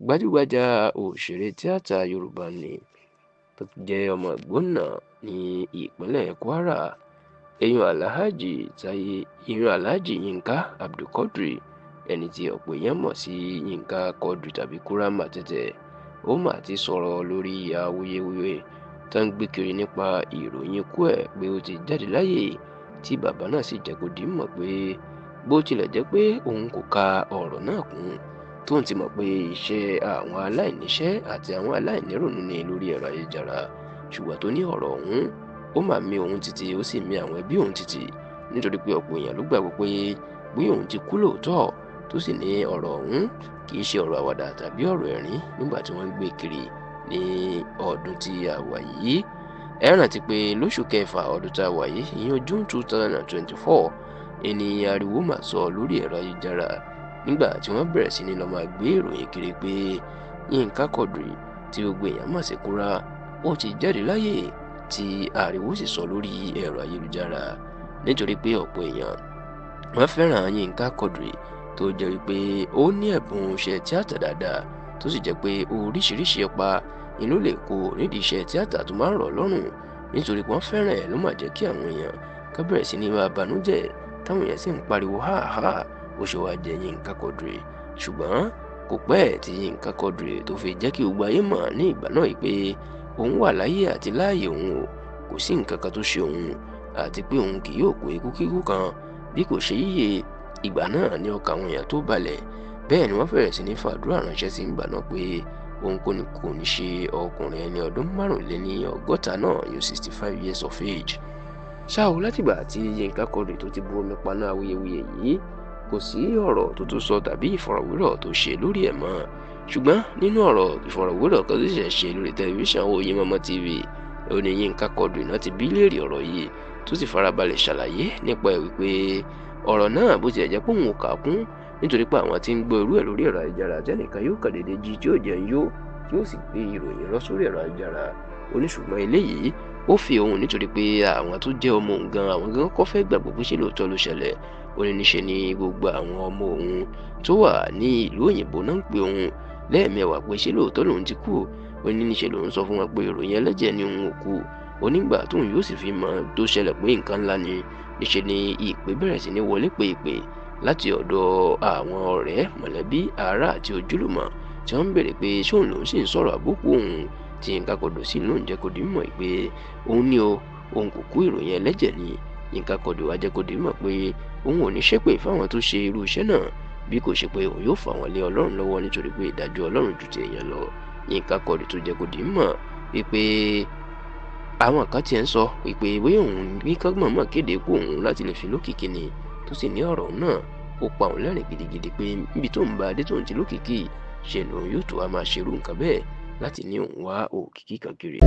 Gbajúgbajà òṣèré tíátà Yorùbá nì tó jẹ́ ọmọ Ìgbónà ní ìpínlẹ̀ Kwara, Alhaji Yínká Abdulquadri, ẹni tí ọ̀pọ̀ èèyàn mọ̀ sí Yínká Quadri tàbí Kurama tẹ́tẹ́. Ó mà ti sọ̀rọ̀ lórí awuyewuye tó ń gbé kiri nípa ìròyìn ikú ẹ̀ pé ó ti jáde láyé, tí bàbá náà sì jẹ́ kó di mọ̀ pé bó tilẹ̀ jẹ́ pé òun kò ka ọ̀rọ̀ náà kún, tóun ti mọ̀ pé iṣẹ́ àwọn aláìníṣẹ́ àti àwọn aláìnírònú ni lórí ẹ̀rọ ayélujára, ṣùgbọ́n tó ní ọ̀rọ̀ ọ̀hún ó mà mì òun tìtì, ó sì mì àwọn ẹbí òun tìtì, nítorí pé ọ̀pọ̀ èèyàn ló gbàgbọ́ pé bóyá òun ti kú lóòótọ́, tó sì ní ọ̀rọ̀ ọ̀hún kì í ṣe ọ̀rọ̀ àwàdà tàbí ọ̀rọ̀ ẹ̀rín nígbà tí wọ́n ń gbé kiri ní ọdún tí a wà yìí. Ẹ rántí pé lóṣù kẹfà ọdún tá a wà yìí, ìyẹn June 2024, ẹni ariwo mà sọ lórí ẹ̀rọ ayélujára nígbà tí wọ́n bẹ̀rẹ̀ sí ní lọ máa gbé ìròyìn kiri pé Yínká Quadri tí gbogbo èèyàn mọ̀ sí Kúrà ó ti jáde láyé, tí ariwo sì sọ lórí ẹ̀rọ ayélujára, nítorí pé ọ̀pọ̀ èèyàn wọ́n fẹ́ràn Yínká Quadri tó jẹ́ wípé ó ní ẹ̀bùn iṣẹ́ tíátà dáadáa, tó sì jẹ́ pé oríṣiríṣi ipa inú lè kó nídìí iṣẹ́ tíátà tó máa ń rọ̀ lọ́rùn. Nítorí pé wọ́n fẹ́ràn ẹ̀ ló máa jẹ́ kí àwọn èèyàn ká bẹ̀rẹ̀ sí ní máa banújẹ́, táwọn èèyàn sì ń pariwo háàháà ó ṣe wá jẹ́ Yínká Quadri. Ṣùgbọ́n kò pẹ́ tí Yínká Quadri tó fi jẹ́ kí gbogbo ayé mọ̀ ní ìgbà náà pé òun wà láyé àti láàyè òun o, kò sí nǹkan kan tó ṣe òun, àti pé òun kì yóò kú ikú kíkú kan bí kò ṣe yíyẹ. Ìgbà náà ni ọkàn àwọn èèyàn tó balẹ̀, bẹ́ẹ̀ ni wọ́n bẹ̀rẹ̀ sí ní fàdúrà ránṣẹ́ sí ìgbà náà pé òun kò ní ṣe ọkùnrin ẹni ọdún 65 náà, 65 years of age. Ṣá o, látìgbà tí Yínká Quadri tó ti bu omi paná awuyewuye yìí, kò sí ọ̀rọ̀ tó tún sọ tàbí ìfọ̀rọ̀wérọ̀ tó ṣe lórí ẹ̀ mọ́. Ṣùgbọ́n nínú ọ̀rọ̀ ìfọ̀rọ̀wérọ̀ kan tó ṣẹ̀ṣẹ̀ ṣe lórí tẹlifíṣàn Oyinmomo TV, ó ní Yínká Quadri náà ti bí léèrè ọ̀rọ̀ yìí, tó sì farabalẹ̀ ṣàlàyé nípa ẹ̀ wípé ọ̀rọ̀ náà bó tilẹ̀ jẹ́ pé òun ò kà á kún, nítorí pé àwọn tí ń gbọ́ irú ẹ̀ lórí ẹ̀rọ ayélujára tẹ́nìkan yóò kàn déédéé jí tí yóò jẹun yó, tí yóò sì gbé ìròyìn lọ sórí ẹ̀rọ ayélujára. Ó ní ṣùgbọ́n eléyìí ó fi òun, nítorí pé àwọn tó jẹ́ ọmọ òun gan, àwọn gan kọ́ fẹ́ gbàgbọ́ pé ṣé lóòótọ́ ló ṣẹlẹ̀. Ó ní níṣe ni gbogbo àwọn ọmọ òun tó wà ní ìlú òyìnbó náà ń pe òun lẹ́ẹ̀mẹwàá pé ṣé lóòótọ́ lòun ti kú. Ó ní níṣe lòun sọ fún wọn pé ìròyìn ẹlẹ́jẹ̀ ni òun ò kú. Onígbà tóun yóò sì fi mọ̀ tó ṣẹlẹ̀ pé nǹkan ńlá ni, níṣe ni ìpè bẹ̀rẹ̀ sí ní wọlé pé ìpè láti ọ̀dọ̀ àwọn ọ̀rẹ́, mọ̀lẹ́bí, ará àti ojúlùmọ̀, tí wọ́n ń béèrè pé ṣé òun lòun sì ń sọ̀rọ̀ àbúkù òun, tí Yínká Quadri sì lóun jẹ́ kó di mọ̀ pé òun ní òun kò kú, ìròyìn ẹlẹ́jẹ̀ ni. Yínká Quadri wá jẹ́ kó di mọ̀ pé òun ò ní ṣépè fáwọn tó ṣe irú iṣẹ́ náà, bí kò ṣe pé òun yóò fà wọ́n lé Ọlọ́run lọ́wọ́, nítorí pé ìdájọ́ Ọlọ́run ju ti èèyàn lọ. Yínká Quadri tó jẹ́ kó di mọ̀ wípé àwọn kan tiẹ̀ ń sọ wípé bóyá òun ní kọ́gbọ̀n mọ̀ kéde kú òun láti lè fi lókìkí ni, tó sì ní ọ̀rọ̀ náà ó pa òun lẹ́rìn gidigidi pé níbi tóun bá dé tóun ti lókìkí, ṣe lòun yóò tó wá máa ṣerú nǹkan bẹ́ẹ̀ láti ní òun wá òkìkí kan kiri.